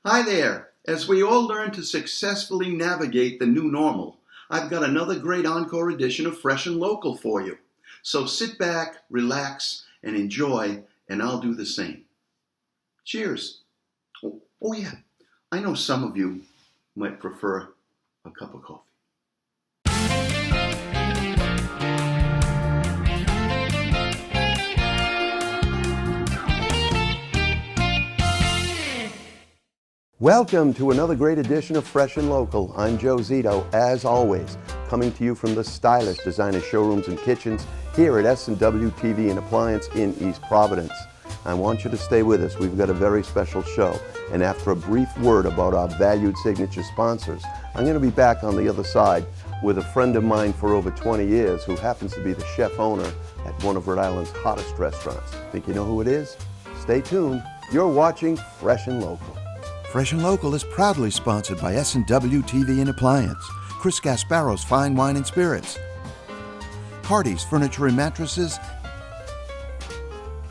Hi there. As we all learn to successfully navigate the new normal, I've got another great encore edition of Fresh and Local for you. So sit back, relax, and enjoy, and I'll do the same. Cheers. Oh yeah, I know some of you might prefer a cup of coffee. Welcome to another great edition of Fresh and Local. I'm Joe Zito, as always, coming to you from the stylish designer showrooms and kitchens here at S&W TV and Appliance in East Providence. I want you to stay with us. We've got a very special show. And after a brief word about our valued signature sponsors, I'm going to be back on the other side with a friend of mine for over 20 years who happens to be the chef owner at one of Rhode Island's hottest restaurants. Think you know who it is? Stay tuned. You're watching Fresh and Local. Fresh and Local is proudly sponsored by S&W TV and Appliance, Chris Gasparo's Fine Wine and Spirits, Hardy's Furniture and Mattresses,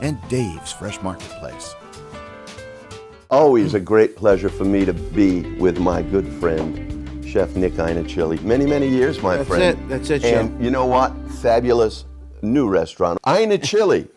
and Dave's Fresh Marketplace. Always a great pleasure for me to be with my good friend, Chef Nick Iannichilli. Many, many years, my friend. That's it, Chef. And you know what? Fabulous new restaurant, Iannichilli,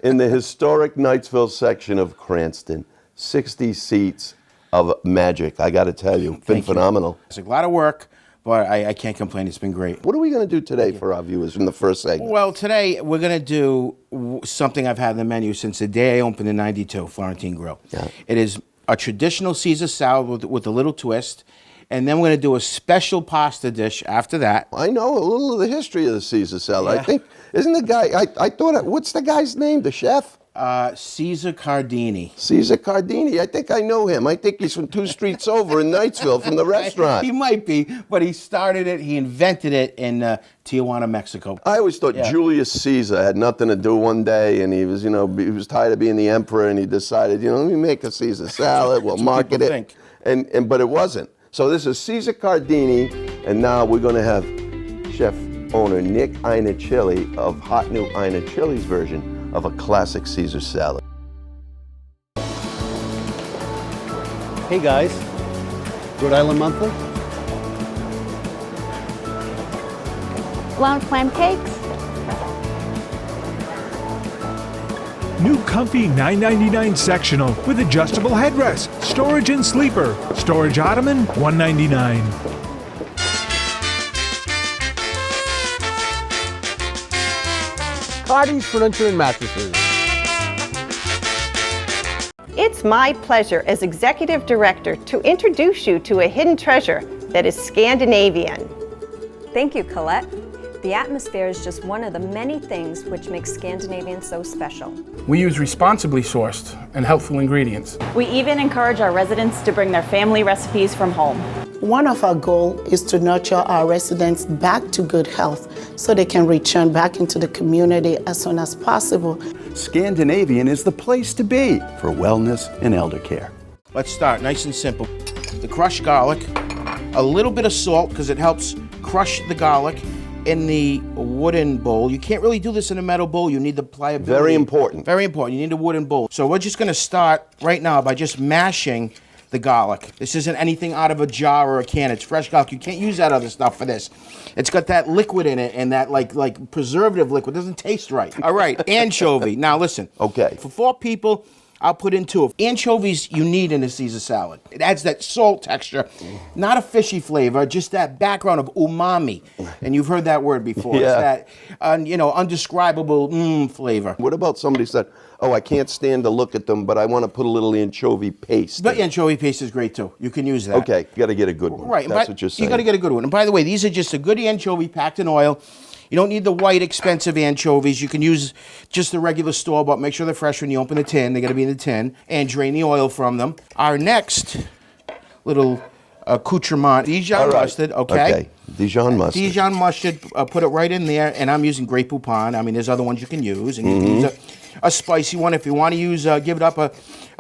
in the historic Knightsville section of Cranston. 60 seats of magic, I got to tell you. Been phenomenal. It's a lot of work, but I can't complain. It's been great. What are we going to do today for our viewers in the first segment? Well, today we're going to do something I've had on the menu since the day I opened in '92, Florentine Grill. Yeah. It is a traditional Caesar salad with a little twist, and then we're going to do a special pasta dish after that. I know a little of the history of the Caesar salad. Yeah. I think, isn't the guy, I thought, what's the guy's name, the chef? Caesar Cardini. Caesar Cardini. I think I know him. I think he's from 2 streets over in Knightsville from the restaurant. He might be, but he started it, he invented it in Tijuana, Mexico. I always thought Julius Caesar had nothing to do one day, and he was, he was tired of being the emperor, and he decided, let me make a Caesar salad, we'll market it. But it wasn't. So this is Caesar Cardini, and now we're going to have chef owner Nick Iannichilli of Hot New Iannichilli's version of a classic Caesar salad. Hey guys, Rhode Island Monthly? Blown clam cakes? New comfy $9.99 sectional with adjustable headrest, storage and sleeper. Storage ottoman, $1.99. Hardy's Furniture and Mattresses. It's my pleasure as Executive Director to introduce you to a hidden treasure that is Scandinavian. Thank you, Colette. The atmosphere is just one of the many things which makes Scandinavian so special. We use responsibly sourced and healthful ingredients. We even encourage our residents to bring their family recipes from home. One of our goals is to nurture our residents back to good health so they can return back into the community as soon as possible. Scandinavian is the place to be for wellness and elder care. Let's start nice and simple. The crushed garlic, a little bit of salt because it helps crush the garlic in the wooden bowl. You can't really do this in a metal bowl. You need the pliability. Very important. Very important. You need a wooden bowl. So we're just going to start right now by just mashing the garlic. This isn't anything out of a jar or a can. It's fresh garlic. You can't use that other stuff for this. It's got that liquid in it, and that like preservative liquid. It doesn't taste right. All right, anchovy. Now listen. Okay. For 4 people, I'll put in 2. Anchovies you need in a Caesar salad. It adds that salt texture, not a fishy flavor, just that background of umami. And you've heard that word before. Yeah. It's that, undescribable flavor. What about somebody said, oh, I can't stand to look at them, but I want to put a little anchovy paste But in. anchovy paste is great too. You can use that. Okay, you got to get a good one. Right. That's what you're saying. You got to get a good one. And by the way, these are just a good anchovy packed in oil. You don't need the white, expensive anchovies. You can use just the regular store, but make sure they're fresh when you open the tin. They got to be in the tin. And drain the oil from them. Our next little accoutrement, Dijon mustard, okay? Dijon mustard. Dijon mustard, put it right in there. And I'm using Grey Poupon. I mean, there's other ones you can use. And you can use a spicy one. If you want to use, give it up a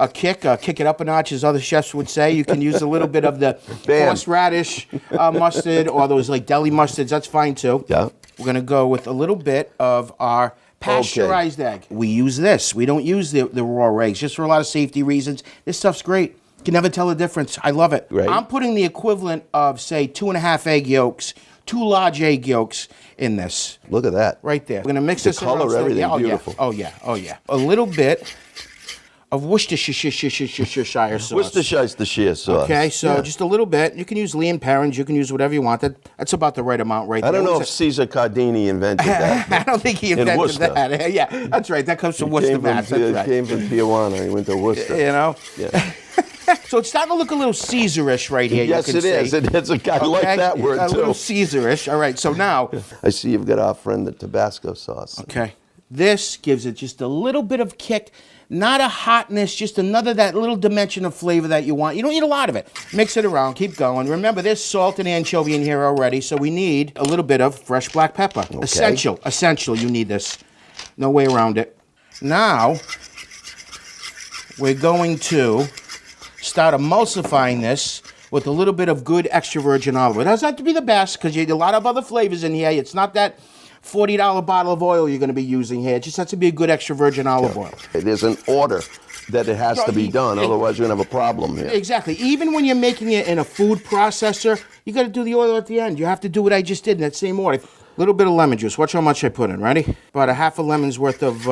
kick it up a notch, as other chefs would say. You can use a little bit of the horseradish mustard or those like deli mustards. That's fine too. Yeah. We're going to go with a little bit of our pasteurized egg. We use this. We don't use the raw eggs, just for a lot of safety reasons. This stuff's great. You can never tell the difference. I love it. Right. I'm putting the equivalent of, say, 2.5 egg yolks, 2 large egg yolks in this. Look at that. Right there. We're going to mix The this color, around. everything, Yeah, beautiful. Oh, yeah. Oh, yeah. A little bit of Worcestershire sauce. Worcestershire sauce. Okay, so Yeah. just a little bit. You can use Lee and Perrins. You can use whatever you want. That's about the right amount right there. I don't know if Caesar Cardini invented that. I don't think he invented Worcester. that. Yeah, that's right. That comes from Worcester, Mass. That's right. Came from Tijuana. He went to Worcester. You know? Yeah. So it's starting to look a little Caesarish right here. Yes, you can it is. see. It is. I like that word, a too. little Caesarish. All right, so now. I see you've got our friend the Tabasco sauce. Okay. This gives it just a little bit of kick. Not a hotness, just that little dimension of flavor that you want. You don't need a lot of it. Mix it around, keep going. Remember, there's salt and anchovy in here already, so we need a little bit of fresh black pepper. Okay. Essential, you need this. No way around it. Now, we're going to start emulsifying this with a little bit of good extra virgin olive oil. It doesn't have to be the best, because you have a lot of other flavors in here. It's not that $40 bottle of oil you're going to be using here. It just has to be a good extra virgin olive oil. It is an order that it has to be done, otherwise you're going to have a problem here. Exactly. Even when you're making it in a food processor, you got to do the oil at the end. You have to do what I just did in that same order. A little bit of lemon juice. Watch how much I put in. Ready? About a half a lemon's worth of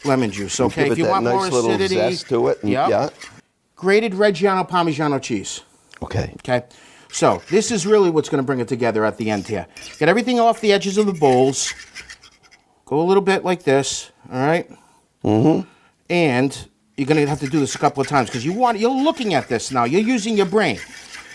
lemon juice. Okay. Give if you that want nice more little acidity, zest to it. Yeah. Grated Reggiano Parmigiano cheese. Okay. Okay. So this is really what's going to bring it together at the end here. Get everything off the edges of the bowls. Go a little bit like this, all right? Mm-hmm. And you're going to have to do this a couple of times because you're looking at this now. You're using your brain.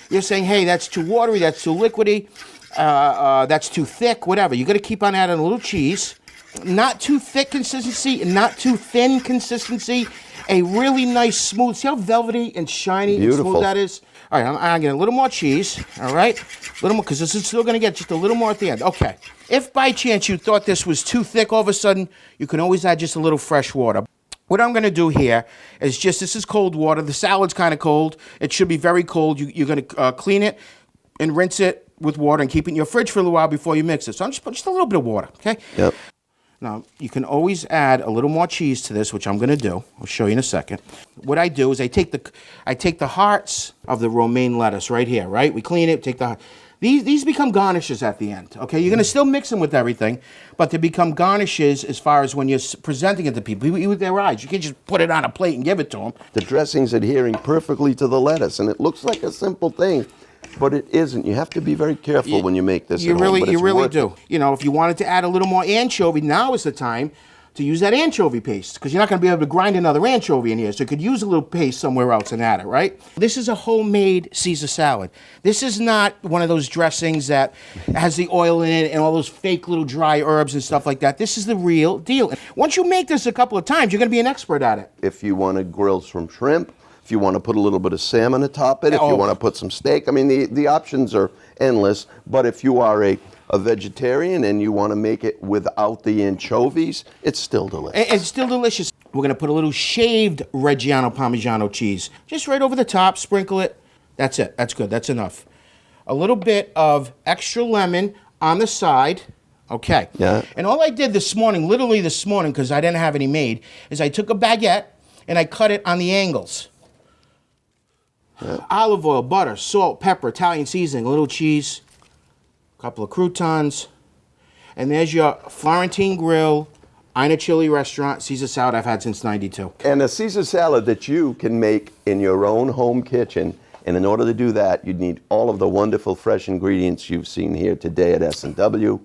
You're saying, hey, that's too watery, that's too liquidy, that's too thick, whatever. You're going to keep on adding a little cheese. Not too thick consistency, and not too thin consistency. A really nice, smooth. See how velvety and shiny and smooth that is? All right, I'm getting a little more cheese, all right? A little more, because this is still going to get just a little more at the end. Okay. If by chance you thought this was too thick all of a sudden, you can always add just a little fresh water. What I'm going to do here is this is cold water. The salad's kind of cold. It should be very cold. You're going to clean it and rinse it with water and keep it in your fridge for a little while before you mix it. So I'm just putting just a little bit of water, okay? Yep. Now, you can always add a little more cheese to this, which I'm going to do. I'll show you in a second. What I do is I take the hearts of the romaine lettuce right here, right? We clean it, take the... These become garnishes at the end, okay? You're going to still mix them with everything, but they become garnishes as far as when you're presenting it to people with their eyes. You can't just put it on a plate and give it to them. The dressing's adhering perfectly to the lettuce, and it looks like a simple thing, but it isn't. You have to be very careful when you make this at home, but You it's really worth do. it. You know, if you wanted to add a little more anchovy, now is the time to use that anchovy paste, because you're not going to be able to grind another anchovy in here, so you could use a little paste somewhere else and add it, right? This is a homemade Caesar salad. This is not one of those dressings that has the oil in it and all those fake little dry herbs and stuff like that. This is the real deal. Once you make this a couple of times, you're going to be an expert at it. If you want to grill some shrimp, if you want to put a little bit of salmon atop it, if you want to put some steak, I mean, the options are endless, but if you are a vegetarian and you want to make it without the anchovies, it's still delicious. It's still delicious. We're going to put a little shaved Reggiano Parmigiano cheese just right over the top, sprinkle it. That's it. That's good. That's enough. A little bit of extra lemon on the side. Okay. Yeah. And all I did this morning, literally this morning, because I didn't have any made, is I took a baguette and I cut it on the angles. Yeah. Olive oil, butter, salt, pepper, Italian seasoning, a little cheese, a couple of croutons, and there's your Florentine Grill, Ina Chili restaurant, Caesar salad I've had since '92. And a Caesar salad that you can make in your own home kitchen. And in order to do that, you'd need all of the wonderful fresh ingredients you've seen here today at S&W.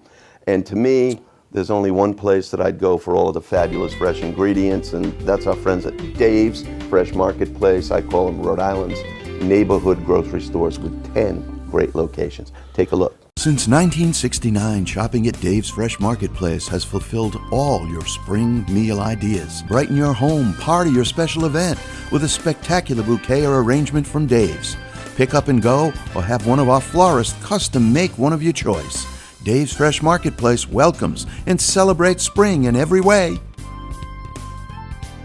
And to me, there's only one place that I'd go for all of the fabulous fresh ingredients, and that's our friends at Dave's Fresh Marketplace. I call them Rhode Island's neighborhood grocery stores with 10 great locations. Take a look. Since 1969, shopping at Dave's Fresh Marketplace has fulfilled all your spring meal ideas. Brighten your home, party, or special event with a spectacular bouquet or arrangement from Dave's. Pick up and go, or have one of our florists custom make one of your choice. Dave's Fresh Marketplace welcomes and celebrates spring in every way.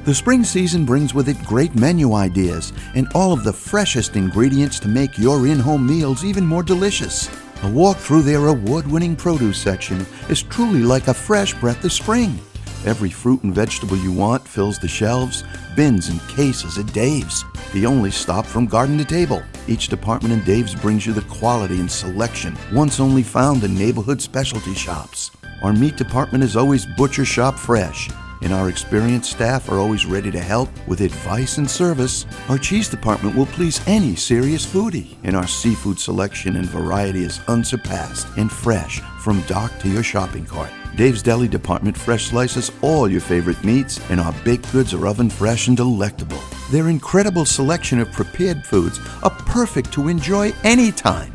The spring season brings with it great menu ideas and all of the freshest ingredients to make your in-home meals even more delicious. A walk through their award-winning produce section is truly like a fresh breath of spring. Every fruit and vegetable you want fills the shelves. bins and cases at Dave's, the only stop from garden to table. Each department in Dave's brings you the quality and selection once only found in neighborhood specialty shops. Our meat department is always butcher shop fresh, and our experienced staff are always ready to help with advice and service. Our cheese department will please any serious foodie, and our seafood selection and variety is unsurpassed and fresh from dock to your shopping cart. Dave's Deli Department fresh slices all your favorite meats, and our baked goods are oven fresh and delectable. Their incredible selection of prepared foods are perfect to enjoy anytime.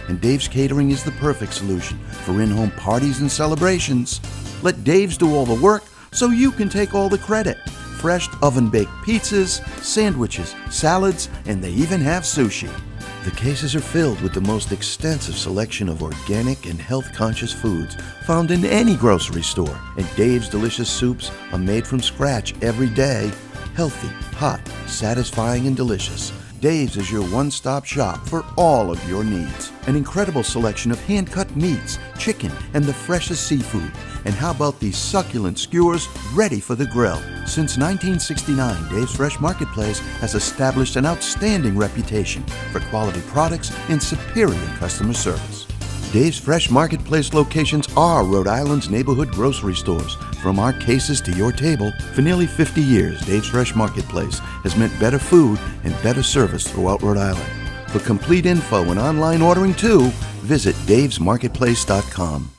And Dave's Catering is the perfect solution for in-home parties and celebrations. Let Dave's do all the work so you can take all the credit. Fresh oven-baked pizzas, sandwiches, salads, and they even have sushi. The cases are filled with the most extensive selection of organic and health-conscious foods found in any grocery store. And Dave's delicious soups are made from scratch every day. Healthy, hot, satisfying, and delicious. Dave's is your one-stop shop for all of your needs. An incredible selection of hand-cut meats, chicken, and the freshest seafood. And how about these succulent skewers ready for the grill? Since 1969, Dave's Fresh Marketplace has established an outstanding reputation for quality products and superior customer service. Dave's Fresh Marketplace locations are Rhode Island's neighborhood grocery stores. From our cases to your table, for nearly 50 years, Dave's Fresh Marketplace has meant better food and better service throughout Rhode Island. For complete info and online ordering too, visit davesmarketplace.com.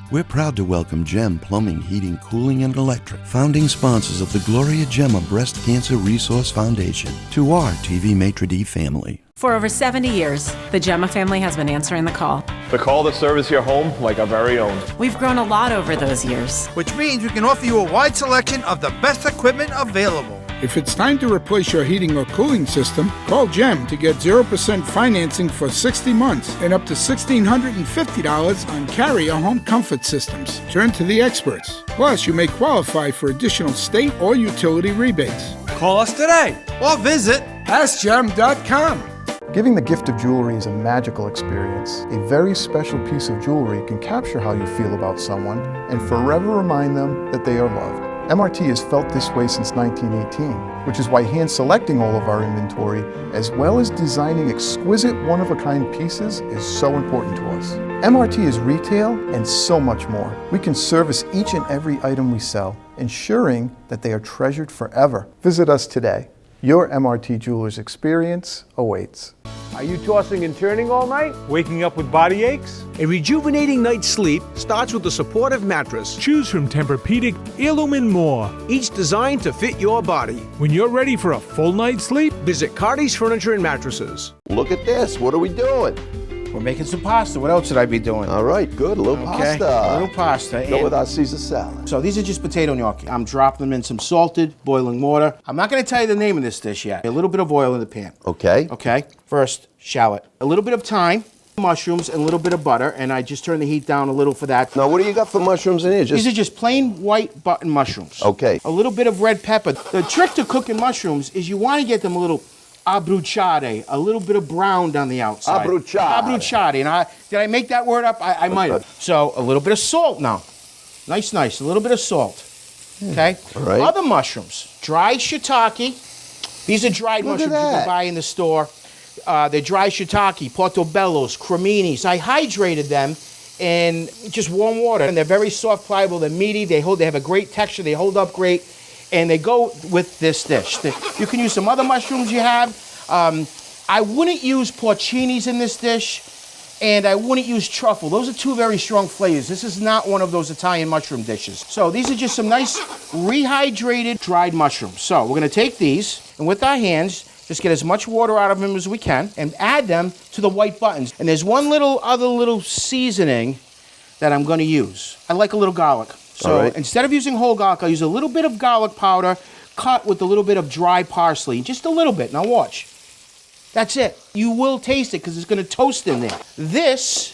We're proud to welcome Gem Plumbing, Heating, Cooling, and Electric, founding sponsors of the Gloria Gemma Breast Cancer Resource Foundation, to our TV maitre d' family. For over 70 years, the Gemma family has been answering the call. The call that serves your home like our very own. We've grown a lot over those years. Which means we can offer you a wide selection of the best equipment available. If it's time to replace your heating or cooling system, call Gem to get 0% financing for 60 months and up to $1,650 on Carrier home comfort systems. Turn to the experts. Plus, you may qualify for additional state or utility rebates. Call us today or visit AskGem.com. Giving the gift of jewelry is a magical experience. A very special piece of jewelry can capture how you feel about someone and forever remind them that they are loved. MRT has felt this way since 1918, which is why hand-selecting all of our inventory, as well as designing exquisite one-of-a-kind pieces, is so important to us. MRT is retail and so much more. We can service each and every item we sell, ensuring that they are treasured forever. Visit us today. Your MRT Jewelers experience awaits. Are you tossing and turning all night? Waking up with body aches? A rejuvenating night's sleep starts with a supportive mattress. Choose from Tempur-Pedic, Heirloom, and more. Each designed to fit your body. When you're ready for a full night's sleep, visit Cardi's Furniture and Mattresses. Look at this. What are we doing? We're making some pasta. What else should I be doing? All right, good. A little pasta. A little pasta. Go with our Caesar salad. So these are just potato gnocchi. I'm dropping them in some salted, boiling water. I'm not going to tell you the name of this dish yet. A little bit of oil in the pan. Okay. Okay. First, shallot. A little bit of thyme, mushrooms, and a little bit of butter. And I just turn the heat down a little for that. Now, what do you got for mushrooms in here? These are just plain white button mushrooms. Okay. A little bit of red pepper. The trick to cooking mushrooms is you want to get them a little abruciate, a little bit of brown on the outside. Abruciate. And did I make that word up? I might have. So a little bit of salt now. Nice. A little bit of salt. Okay. All right. Other mushrooms. Dried shiitake. These are dried mushrooms you can buy in the store. They're dry shiitake, portobellos, creminis. I hydrated them in just warm water, and they're very soft, pliable. They're meaty. They have a great texture. They hold up great. And they go with this dish. You can use some other mushrooms you have. I wouldn't use porcinis in this dish, and I wouldn't use truffle. Those are two very strong flavors. This is not one of those Italian mushroom dishes. So these are just some nice rehydrated dried mushrooms. So we're gonna take these, and with our hands, just get as much water out of them as we can, and add them to the white buttons. And there's one other little seasoning that I'm gonna use. I like a little garlic. So instead of using whole garlic, I'll use a little bit of garlic powder cut with a little bit of dry parsley. Just a little bit. Now watch. That's it. You will taste it because it's going to toast in there. This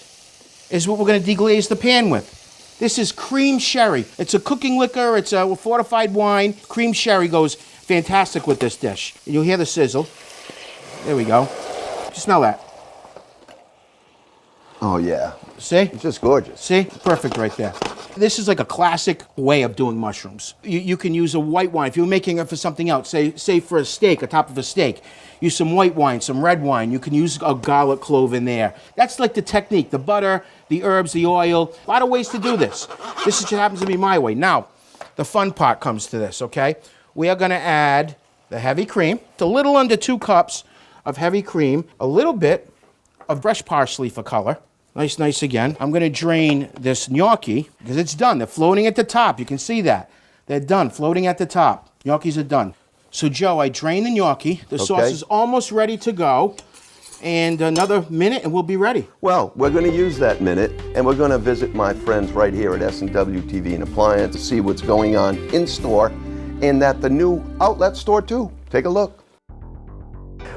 is what we're going to deglaze the pan with. This is cream sherry. It's a cooking liquor. It's a fortified wine. Cream sherry goes fantastic with this dish. And you'll hear the sizzle. There we go. Smell that. Oh, yeah. See? It's just gorgeous. See? Perfect right there. This is like a classic way of doing mushrooms. You can use a white wine. If you're making it for something else, say for a steak, a top of a steak, use some white wine, some red wine. You can use a garlic clove in there. That's like the technique, the butter, the herbs, the oil. A lot of ways to do this. This just happens to be my way. Now, the fun part comes to this, okay? We are gonna add the heavy cream. It's a little under 2 cups of heavy cream, a little bit of fresh parsley for color. Nice, nice again. I'm gonna drain this gnocchi because it's done. They're floating at the top. You can see that. They're done, floating at the top. Gnocchis are done. So Joe, I drain the gnocchi. The sauce is almost ready to go. And another minute and we'll be ready. Well, we're going to use that minute and we're going to visit my friends right here at S&W TV and Appliance to see what's going on in store and at the new outlet store too. Take a look.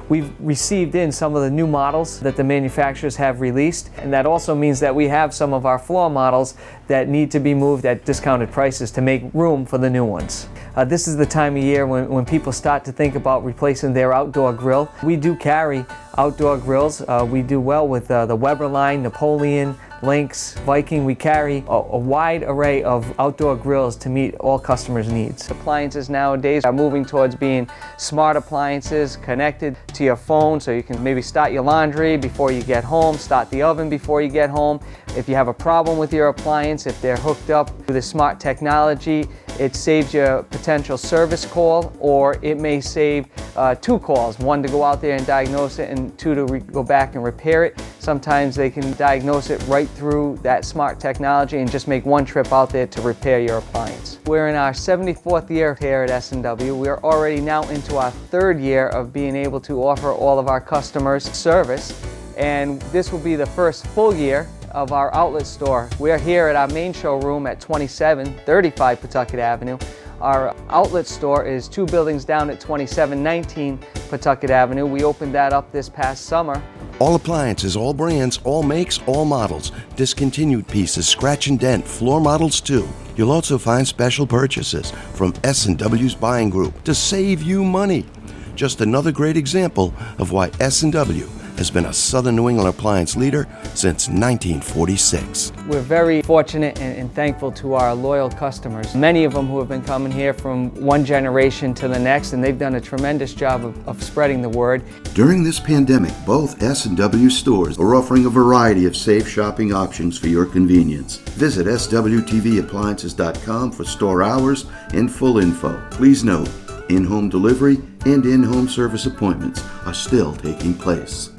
We've received in some of the new models that the manufacturers have released, and that also means that we have some of our floor models that need to be moved at discounted prices to make room for the new ones. This is the time of year when people start to think about replacing their outdoor grill. We do carry outdoor grills. We do well with the Weber line, Napoleon, Lynx, Viking. We carry a wide array of outdoor grills to meet all customers' needs. Appliances nowadays are moving towards being smart appliances connected to your phone, so you can maybe start your laundry before you get home, start the oven before you get home. If you have a problem with your appliance, if they're hooked up to the smart technology, it saves you a potential service call, or it may save 2 calls, 1 to go out there and diagnose it and 2 to go back and repair it. Sometimes they can diagnose it right through that smart technology and just make 1 trip out there to repair your appliance. We're in our 74th year here at S&W. We're already now into our 3rd year of being able to offer all of our customers service, and this will be the first full year of our outlet store. We're here at our main showroom at 2735 Pawtucket Avenue. Our outlet store is 2 buildings down at 2719 Pawtucket Avenue. We opened that up this past summer. All appliances, all brands, all makes, all models. Discontinued pieces, scratch and dent, floor models too. You'll also find special purchases from S&W's buying group to save you money. Just another great example of why S&W has been a Southern New England appliance leader since 1946. We're very fortunate and thankful to our loyal customers. Many of them who have been coming here from one generation to the next, and they've done a tremendous job of spreading the word. During this pandemic, both S&W stores are offering a variety of safe shopping options for your convenience. Visit swtvappliances.com for store hours and full info. Please note, in-home delivery and in-home service appointments are still taking place.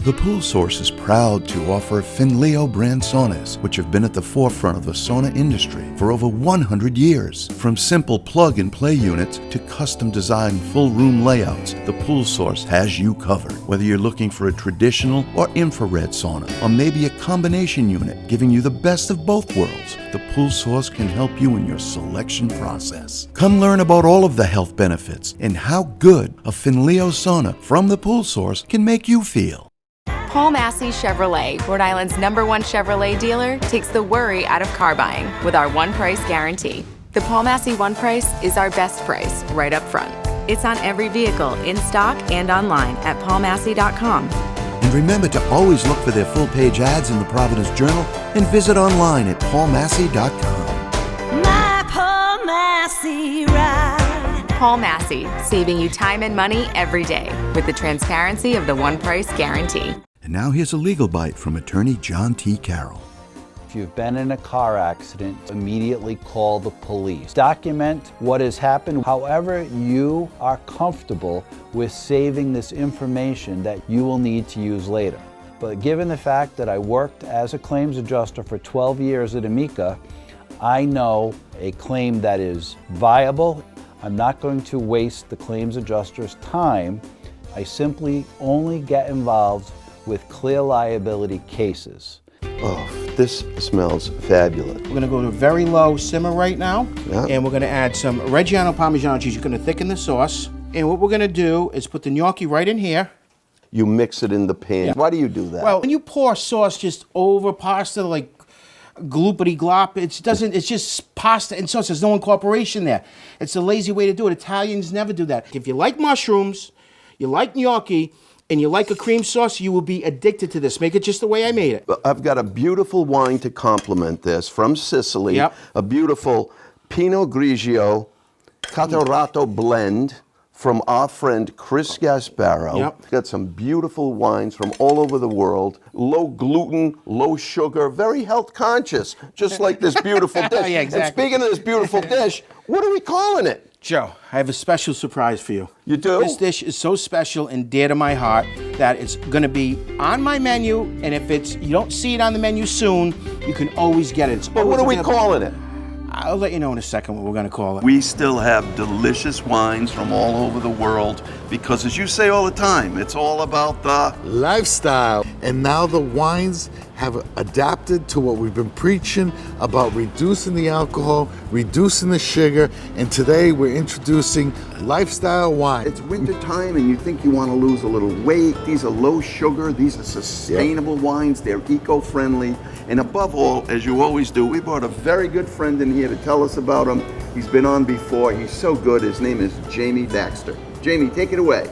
The Pool Source is proud to offer Finleo brand saunas, which have been at the forefront of the sauna industry for over 100 years. From simple plug-and-play units to custom-designed full-room layouts, the Pool Source has you covered. Whether you're looking for a traditional or infrared sauna, or maybe a combination unit giving you the best of both worlds, the Pool Source can help you in your selection process. Come learn about all of the health benefits and how good a Finleo sauna from the Pool Source can make you feel. Paul Massey Chevrolet, Rhode Island's #1 Chevrolet dealer, takes the worry out of car buying with our one price guarantee. The Paul Massey One Price is our best price right up front. It's on every vehicle in stock and online at paulmassey.com. And remember to always look for their full-page ads in the Providence Journal and visit online at paulmassey.com. My Paul Massey ride. Paul Massey, saving you time and money every day with the transparency of the one price guarantee. And now here's a legal bite from attorney John T. Carroll. If you've been in a car accident, immediately call the police. Document what has happened. However, you are comfortable with saving this information that you will need to use later. But given the fact that I worked as a claims adjuster for 12 years at Amica, I know a claim that is viable. I'm not going to waste the claims adjuster's time. I simply only get involved with clear liability cases. Oh, this smells fabulous. We're gonna go to a very low simmer right now, Yeah. and we're gonna add some Reggiano Parmigiano cheese. You're gonna thicken the sauce, and what we're gonna do is put the gnocchi right in here. You mix it in the pan. Yeah. Why do you do that? Well, when you pour sauce just over pasta, like gloopity glop, it's just pasta and sauce. There's no incorporation there. It's a lazy way to do it. Italians never do that. If you like mushrooms, you like gnocchi, and you like a cream sauce, you will be addicted to this. Make it just the way I made it. I've got a beautiful wine to complement this from Sicily. Yep. A beautiful Pinot Grigio Catarratto blend from our friend Chris Gasparo. Yep. Got some beautiful wines from all over the world. Low gluten, low sugar, very health conscious, just like this beautiful dish. Yeah, exactly. And speaking of this beautiful dish, what are we calling it? Joe, I have a special surprise for you. You do? This dish is so special and dear to my heart that it's gonna be on my menu, and if you don't see it on the menu soon, you can always get it. But what are we calling it? I'll let you know in a second what we're gonna call it. We still have delicious wines from all over the world because, as you say all the time, it's all about the lifestyle. And now the wines have adapted to what we've been preaching about reducing the alcohol, reducing the sugar, and today we're introducing lifestyle wine. It's winter time and you think you want to lose a little weight. These are low sugar, these are sustainable wines, they're eco-friendly. And above all, as you always do, we brought a very good friend in here to tell us about him. He's been on before, he's so good. His name is Jamie Baxter. Jamie, take it away.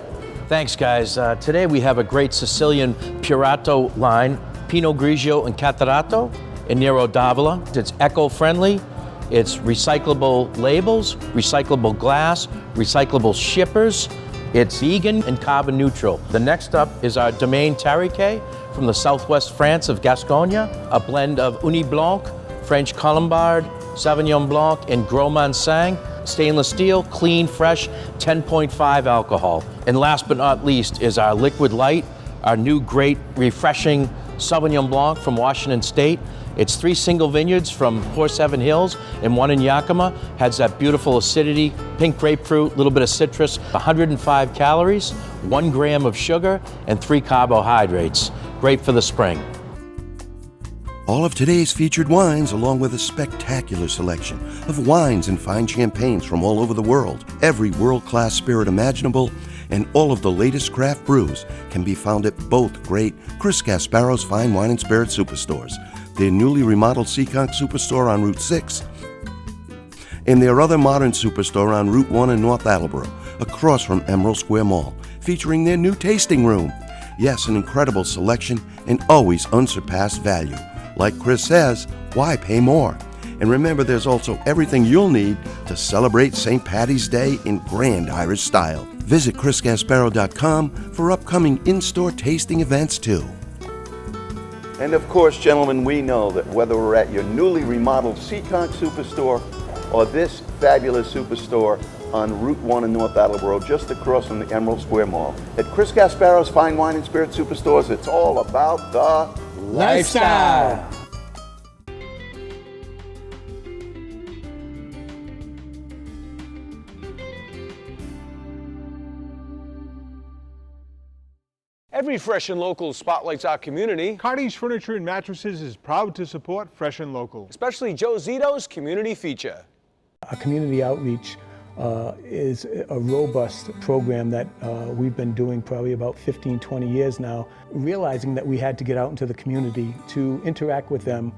Thanks, guys. Today we have a great Sicilian Purato line, Pinot Grigio and Catarratto in Nero d'Avola. It's eco-friendly, it's recyclable labels, recyclable glass, recyclable shippers. It's vegan and carbon neutral. The next up is our Domaine Tariquet from the southwest France of Gascogne, a blend of Uni Blanc, French Colombard, Sauvignon Blanc, and Gros Mansang. Stainless steel, clean, fresh, 10.5 alcohol. And last but not least is our Liquid Light, our new great refreshing Sauvignon Blanc from Washington State. It's 3 single vineyards from Horse Heaven Hills and 1 in Yakima. Has that beautiful acidity, pink grapefruit, a little bit of citrus, 105 calories, 1 gram of sugar, and 3 carbohydrates. Great for the spring. All of today's featured wines, along with a spectacular selection of wines and fine champagnes from all over the world, every world-class spirit imaginable, and all of the latest craft brews can be found at both great Chris Gasparo's Fine Wine and Spirit Superstores, their newly remodeled Seekonk Superstore on Route 6, and their other modern superstore on Route 1 in North Attleboro, across from Emerald Square Mall, featuring their new tasting room. Yes, an incredible selection and always unsurpassed value. Like Chris says, why pay more? And remember, there's also everything you'll need to celebrate St. Paddy's Day in grand Irish style. Visit chrisgasparo.com for upcoming in-store tasting events too. And of course, gentlemen, we know that whether we're at your newly remodeled Seekonk Superstore or this fabulous superstore on Route 1 in North Attleboro, just across from the Emerald Square Mall, at Chris Gasparo's Fine Wine and Spirit Superstores, it's all about the lifestyle. Every Fresh and Local spotlights our community. Cardi's Furniture and Mattresses is proud to support Fresh and Local. Especially Joe Zito's community feature. Our community outreach is a robust program that we've been doing probably about 15, 20 years now, realizing that we had to get out into the community to interact with them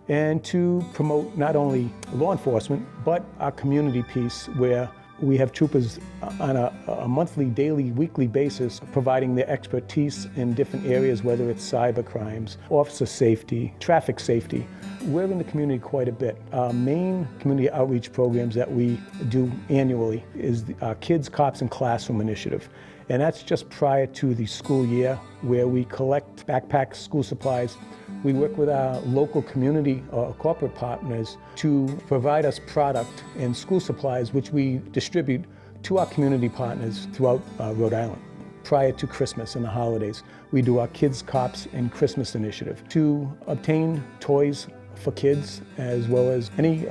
and to promote not only law enforcement, but our community piece where we have troopers on a monthly, daily, weekly basis providing their expertise in different areas, whether it's cyber crimes, officer safety, traffic safety. We're in the community quite a bit. Our main community outreach programs that we do annually is our Kids, Cops, and Classroom Initiative. And that's just prior to the school year where we collect backpacks, school supplies. We work with our local community or corporate partners to provide us product and school supplies which we distribute to our community partners throughout Rhode Island. Prior to Christmas and the holidays, we do our Kids, Cops, and Christmas Initiative to obtain toys for kids, as well as any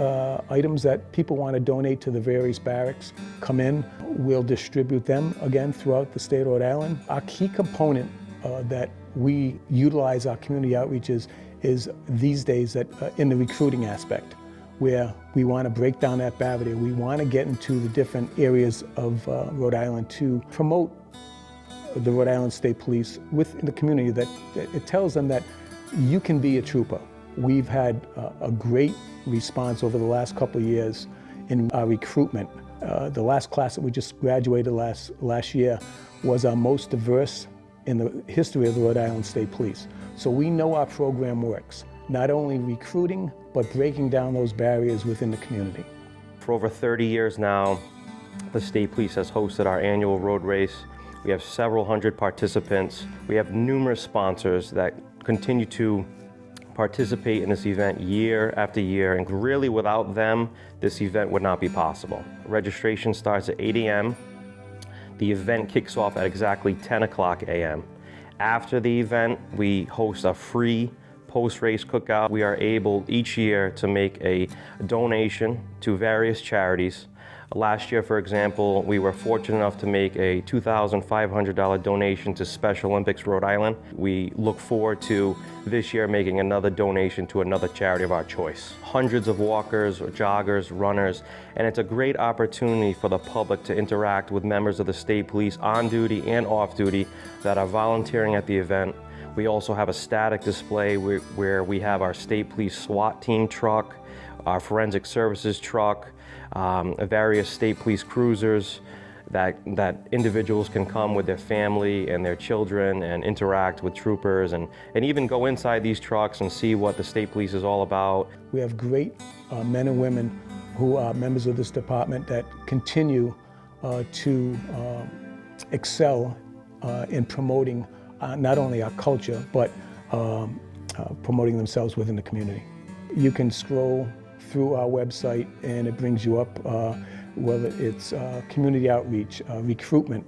items that people want to donate to the various barracks come in. We'll distribute them again throughout the state of Rhode Island. Our key component that we utilize our community outreaches is these days that in the recruiting aspect, where we want to break down that barrier. We want to get into the different areas of Rhode Island to promote the Rhode Island State Police within the community, that it tells them that you can be a trooper. We've had a great response over the last couple of years in our recruitment. The last class that we just graduated last year was our most diverse in the history of the Rhode Island State Police. So we know our program works, not only recruiting, but breaking down those barriers within the community. For over 30 years now, the State Police has hosted our annual road race. We have several hundred participants. We have numerous sponsors that continue to participate in this event year after year, and really without them, this event would not be possible. Registration starts at 8 a.m. The event kicks off at exactly 10 o'clock a.m. After the event, we host a free post-race cookout. We are able each year to make a donation to various charities. Last year, for example, we were fortunate enough to make a $2,500 donation to Special Olympics Rhode Island. We look forward to this year making another donation to another charity of our choice. Hundreds of walkers, joggers, runners, and it's a great opportunity for the public to interact with members of the State Police on duty and off duty that are volunteering at the event. We also have a static display where we have our State Police SWAT team truck, our forensic services truck, various State Police cruisers that individuals can come with their family and their children and interact with troopers and even go inside these trucks and see what the State Police is all about. We have great men and women who are members of this department that continue to excel in promoting not only our culture, but promoting themselves within the community. You can scroll through our website and it brings you up whether it's community outreach, recruitment,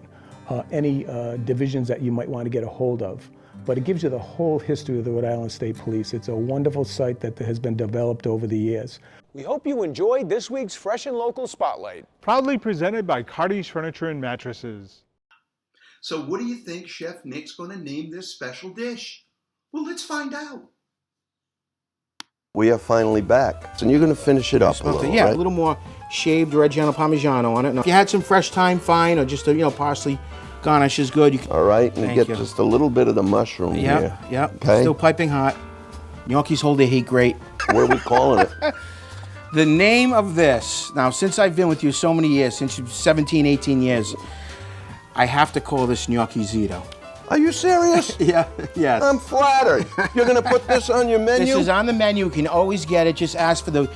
any divisions that you might want to get a hold of. But it gives you the whole history of the Rhode Island State Police. It's a wonderful site that has been developed over the years. We hope you enjoyed this week's Fresh and Local Spotlight. Proudly presented by Cardi's Furniture and Mattresses. So what do you think Chef Nick's going to name this special dish? Well, let's find out. We are finally back, and you're going to finish it up a little, yeah, right? a little more shaved Reggiano Parmigiano on it. Now, if you had some fresh thyme, fine, or just a parsley garnish is good. You can, all right, and Thank get you. just a little bit of the mushroom here. Yeah, Okay. Still piping hot. Gnocchis hold their heat great. What are we calling it? The name of this, now since I've been with you so many years, since 17, 18 years, I have to call this Gnocchi Zito. Are you serious? Yeah, yes. I'm flattered. You're going to put this on your menu? This is on the menu. You can always get it. Just ask for the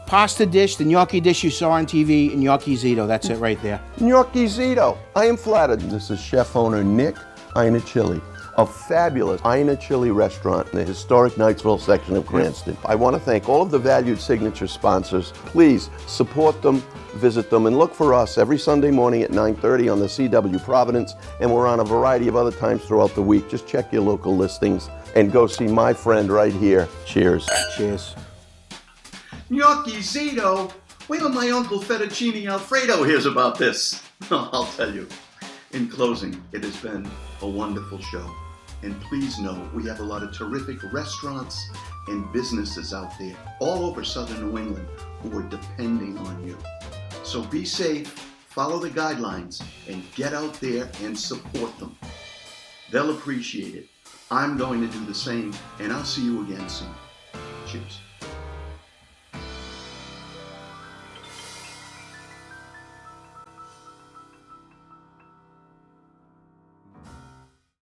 pasta dish, the gnocchi dish you saw on TV, and Gnocchi Zito. That's it right there. Gnocchi Zito. I am flattered. This is chef owner Nick Ianachilli, a fabulous Ianachilli restaurant in the historic Knightsville section of Cranston. I want to thank all of the valued signature sponsors. Please support them, visit them, and look for us every Sunday morning at 9:30 on the CW Providence, and we're on a variety of other times throughout the week. Just check your local listings and go see my friend right here. Cheers. Cheers. Gnocchi Zito? Wait till my Uncle Fettuccine Alfredo hears about this. I'll tell you. In closing, it has been a wonderful show. And please know we have a lot of terrific restaurants and businesses out there all over southern New England who are depending on you. So be safe, follow the guidelines, and get out there and support them. They'll appreciate it. I'm going to do the same, and I'll see you again soon. Cheers.